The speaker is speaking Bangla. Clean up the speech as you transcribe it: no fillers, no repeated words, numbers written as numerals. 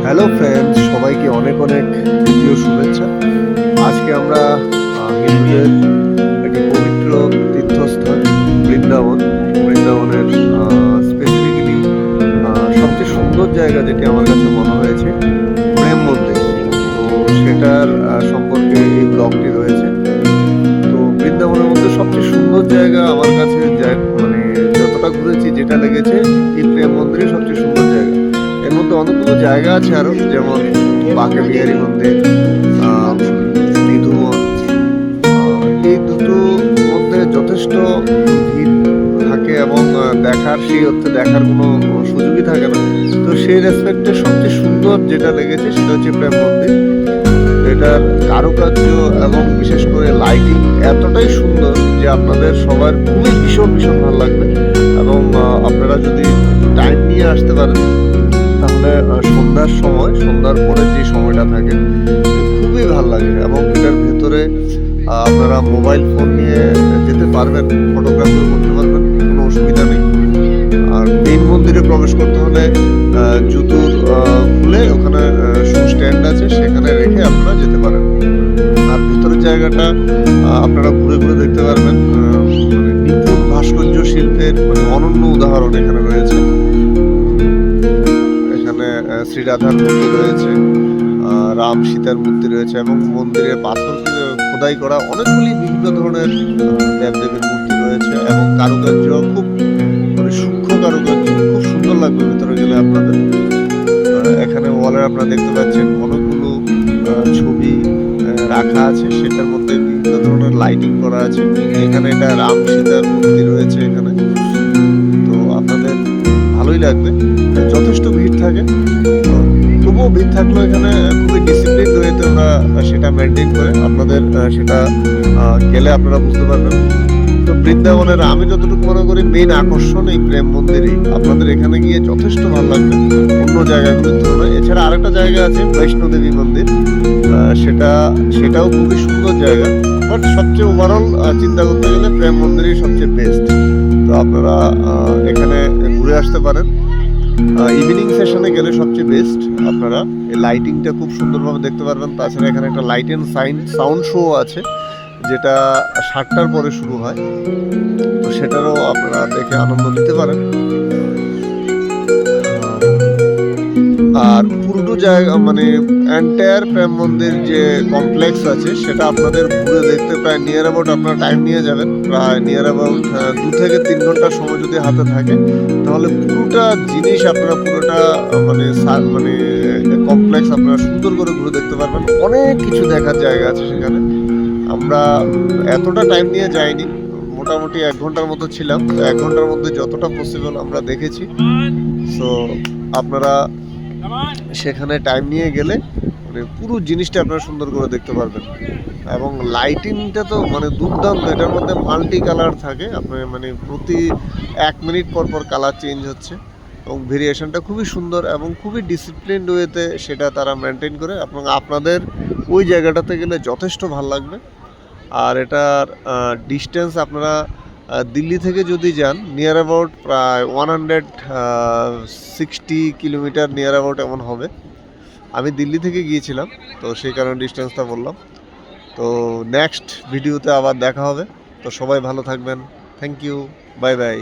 হ্যালো ফ্রেন্ডস, সবাইকে অনেক অনেক দ্বিতীয় শুভেচ্ছা। আজকে আমরা হিন্দুদের একটি পবিত্র তীর্থস্থল বৃন্দাবনের স্পেসিফিক্যালি সবচেয়ে সুন্দর জায়গা যেটি আমার কাছে মনে হয়েছে প্রেম মন্দির। তো সেটার সম্পর্কে এই ব্লগটি রয়েছে। তো বৃন্দাবনের মধ্যে সবচেয়ে সুন্দর জায়গা আমার কাছে মানে যতটা ঘুরেছি যেটা লেগেছে এই প্রেম মন্দিরই সবচেয়ে সুন্দর জায়গা। এর মধ্যে অনেকগুলো জায়গা আছে আরো, যেমন বাঁকে বিহারী মন্দির, নিধুবন। এই দুটো মধ্যে যথেষ্ট ভিড় থাকে এবং সেই অর্থে দেখার কোনো সুযোগই থাকে না। তো সেই রেসপেক্টে সবচেয়ে সুন্দর যেটা লেগেছে সেটা হচ্ছে প্রেম মন্দির। এটার কারুকার্য এবং বিশেষ করে লাইটিং এতটাই সুন্দর যে আপনাদের সবার খুবই ভীষণ ভীষণ ভালো লাগবে। এবং আপনারা যদি টাইম নিয়ে আসতে পারেন তাহলে সন্ধ্যার পরে যে সময়টা থাকে খুবই ভালো লাগে। এবং এটার ভেতরে আপনারা মোবাইল ফোন নিয়ে যেতে পারবেন, ফটোগ্রাফি করতে পারবেন, কোনো অসুবিধা নেই। আর মেইন মন্দিরে প্রবেশ করতে হলে জুতোর খুলে ওখানে শু স্ট্যান্ড আছে, সেখানে রেখে আপনারা যেতে পারেন। আর ভিতরের জায়গাটা আপনারা ঘুরে ঘুরে দেখতে পারবেন। মানে নিপুণ ভাস্কর্য শিল্পের অনন্য উদাহরণ এখানে রয়েছে। এখানে শ্রীরাধার মূর্তি রয়েছে, রাম সীতার মূর্তি রয়েছে এবং মন্দিরে পাথর খোদাই করা অনেকগুলি বিভিন্ন ধরনের দেবদেবীর মূর্তি রয়েছে এবং কারুকার্য খুব সূক্ষ্ম কারুকার্য, খুব সুন্দর লাগবে ভিতরে গেলে আপনাদের। এখানে ওয়ালে আপনারা দেখতে পাচ্ছেন অনেকগুলো ছবি রাখা আছে, সেটার মধ্যে বিভিন্ন ধরনের লাইটিং করা আছে। এখানে এটা রাম সীতার মূর্তি রয়েছে এখানে। তো আপনাদের ভালোই লাগবে। যথেষ্ট ভিড় থাকে, তবুও ভিড় থাকলেও এখানে খুবই ডিসিপ্লিন ওয়েতে ওরা সেটা মেনটেন করে। আপনাদের সেটা গেলে আপনারা বুঝতে পারবেন। তো বৃন্দাবনের আমি যতটুকু মনে করি মেইন আকর্ষণ এই প্রেম মন্দিরই। আপনাদের এখানে গিয়ে যথেষ্ট ভালো লাগবে অন্য জায়গাগুলোর তুলনায়। এছাড়া আরেকটা জায়গা আছে বৈষ্ণোদেবী মন্দির, সেটাও খুবই সুন্দর জায়গা। বাট সবচেয়ে ওভারঅল চিন্তা করতে গেলে প্রেম মন্দিরই সবচেয়ে বেস্ট। তো আপনারা এখানে ঘুরে আসতে পারেন। ইভিনিং সেশনে গেলে সবচেয়ে বেস্ট। আপনারা এই লাইটিংটা খুব সুন্দরভাবে দেখতে পারবেন। তাছাড়া এখানে একটা লাইট অ্যান্ড সাউন্ড শো আছে, যেটা 7টার পরে শুরু হয়। তো সেটারও আপনারা দেখে আনন্দ নিতে পারেন। আর পুরো জায়গা এন্টায়ার প্রেম মন্দির যে কমপ্লেক্স আছে সেটা আপনাদের ঘুরে দেখতে প্রায় নিয়ার অ্যাবাউট আপনারা টাইম নিয়ে যাবেন। প্রায় নিয়ার অ্যাবাউট 2 থেকে 3 ঘন্টা সময় যদি হাতে থাকে তাহলে পুরোটা জিনিস আপনারা পুরোটা কমপ্লেক্স আপনারা সুন্দর করে ঘুরে দেখতে পারবেন। অনেক কিছু দেখার জায়গা আছে সেখানে। আমরা এতটা টাইম নিয়ে যাইনি, মোটামুটি 1 ঘন্টার মতো ছিলাম। তো 1 ঘন্টার মধ্যে যতটা পসিবল আমরা দেখেছি। সো আপনারা সেখানে টাইম নিয়ে গেলে পুরো জিনিসটা আপনারা সুন্দর করে দেখতে পারবেন। এবং লাইটিংটা তো দুর্দান্ত। এটার মধ্যে মাল্টি কালার থাকে, আপনার প্রতি 1 মিনিট পর পর কালার চেঞ্জ হচ্ছে এবং ভেরিয়েশনটা খুবই সুন্দর এবং খুবই ডিসিপ্লিনড ওয়েতে সেটা তারা মেনটেন করে। এবং আপনাদের ওই জায়গাটাতে গেলে যথেষ্ট ভালো লাগবে। আর এটার ডিস্টেন্স আপনারা দিল্লি থেকে যদি যান নিয়ার অ্যাবাউট প্রায় 160 কিলোমিটার নিয়ার অ্যাবাউট এমন হবে। আমি দিল্লি থেকে গিয়েছিলাম, তো সেই কারণে ডিস্টেন্সটা বললাম। তো নেক্সট ভিডিওতে আবার দেখা হবে। তো সবাই ভালো থাকবেন। Thank you, bye by.